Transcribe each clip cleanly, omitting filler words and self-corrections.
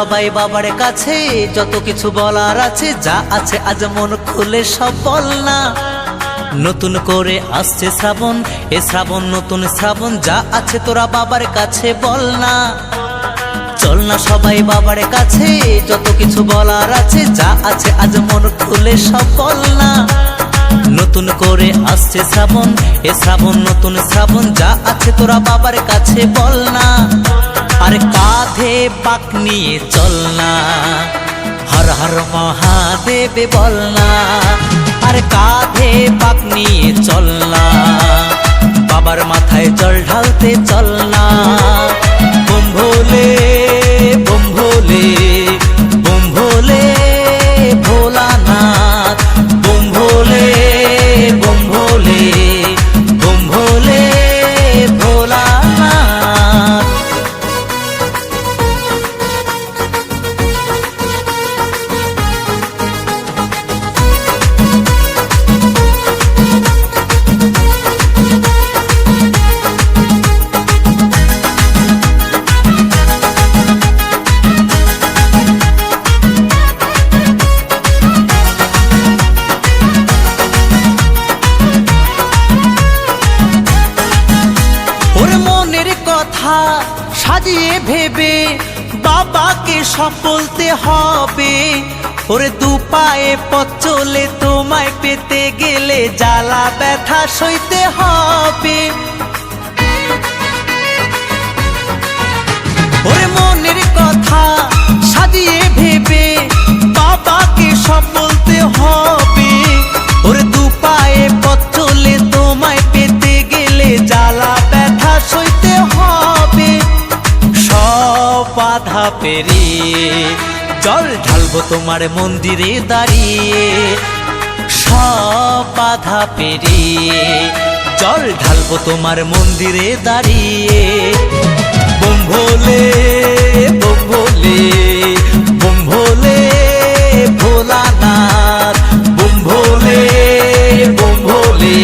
সবাই বাবার কাছে, যত কিছু বলার আছে, যা আছে আজ মন খুলে সব বল না। নতুন করে আসছে শ্রাবণ, এ শ্রাবণ নতুন শ্রাবণ, যা আছে তোরা বাবার কাছে বল না। চল না সবাই বাবার কাছে, যত কিছু বলার আছে, যা আছে আজ মন খুলে সব বল না। নতুন করে আসছে শ্রাবণ, এ শ্রাবণ নতুন শ্রাবণ, যা আছে তোরা বাবার কাছে বল না। আর কাঁধে পাক নিয়ে চল না, হর হর মহাদেব বল না। আর কাঁধে পাক নিয়ে চল না, বাবার মাথায় জল ঢালতে চল না। বোম ভোলে বোম ভোলে বোম ভোলে ভোলানাথ, বোম ভোলে বোম ভোলে বোম ভোলে ভোলানাথ। কথা সাজিয়ে ভেবে বাবাকে সব বলতে হবে। ওরে দু পায়ে পথ চলে তোমায় পেতে গেলে জ্বালা ব্যথা সইতে হবে। ওরে মনের কথা সাজিয়ে ভেবে বাবাকে সব বলতে হবে। ওরে দু পায়ে পথ চলে তোমায় পেতে গেলে জ্বালা ব্যথা সইতে হবে। সব বাধা পেরিয়ে জল ঢালবো তোমার মন্দিরে দাঁড়িয়ে। সব বাধা পেরিয়ে জল ঢালবো তোমার মন্দিরে দাঁড়িয়ে। বোম ভোলে বোম ভোলে বোম ভোলে ভোলানাথ, বোম ভোলে বোম ভোলে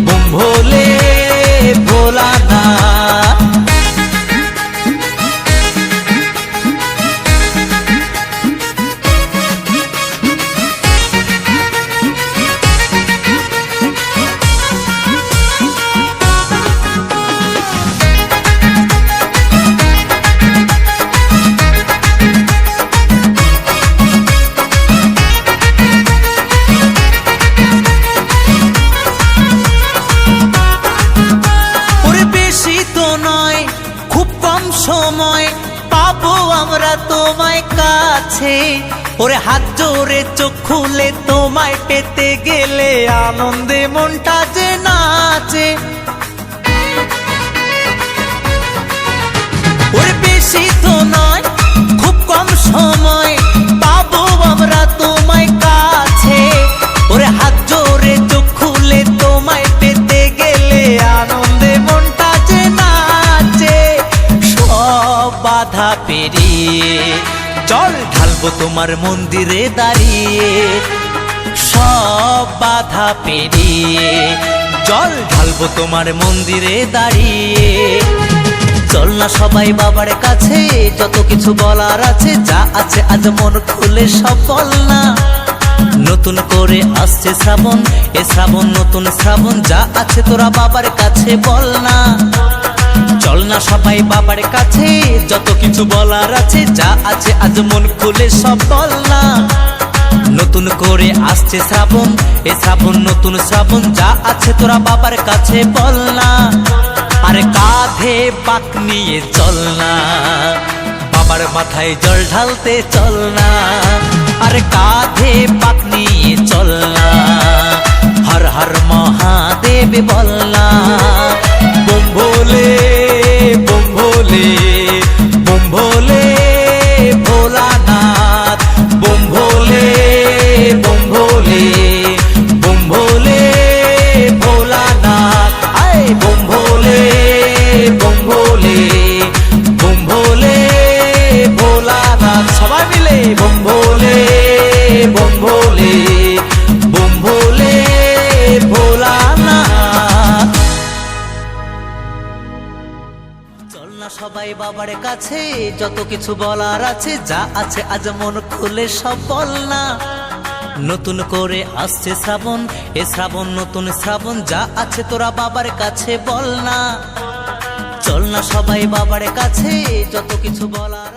বোম ভোলে ভোলানাথ। সময় পাবো আমরা তোমায় কাছে। ওরে হাত জোরে চোখ খুলে তোমায় পেতে গেলে আনন্দে মনটা যে নাচে। ওরে বেশি তো নয় খুব কম সময় পাবো আমরা তোমায় কাছে। ওরে হাত জোরে চোখ খুলে তোমায় পেতে গেলে আনন্দে মনটা যে নাচে। বাধা পেরিয়ে জল ঢালবো তোমার মন্দিরে দাঁড়িয়ে। সব বাধা পেরিয়ে জল ঢালবো তোমার মন্দিরে দাঁড়িয়ে। চল না সবাই বাবার কাছে, যত কিছু বলার আছে, যা আছে আজ মন খুলে সব বল না। নতুন করে আসছে শ্রাবণ, এ শ্রাবণ নতুন শ্রাবণ, যা আছে তোরা বাবার কাছে বল না। চল না সবাই বাবার কাছে, যত কিছু বলার আছে, যা আছে আজ মন খুলে সব বল না। নতুন করে আসছে শ্রাবণ, এ শ্রাবণ নতুন শ্রাবণ, যা আছে তোরা বাবার কাছে বল না। আরে কাঁধে পাক নিয়ে চল না, বাবার মাথায় জল ঢালতে চল না। আরে কাঁধে পাক নিয়ে চল না, হর হর মহাদেব বল না। বোম ভোলে বোম ভোলে বোম ভোলে ভোলানাথ, বোম ভোলে বোম ভোলে বোম ভোলে ভোলানাথ। আয় বোম ভোলে বোম ভোলে বোম ভোলে ভোলানাথ। সবাই মিলে বোম ভোলে বোম ভোলে বোম ভোলে ভোলানাথ। চল না সবাই বাবার কাছে, যত কিছু বলার আছে, যা আছে আজ মন খুলে সব বল না। নতুন করে আসছে শ্রাবণ, এ শ্রাবণ নতুন শ্রাবণ, যা আছে তোরা বাবার কাছে বল না। চল না সবাই বাবার কাছে, যত কিছু বলার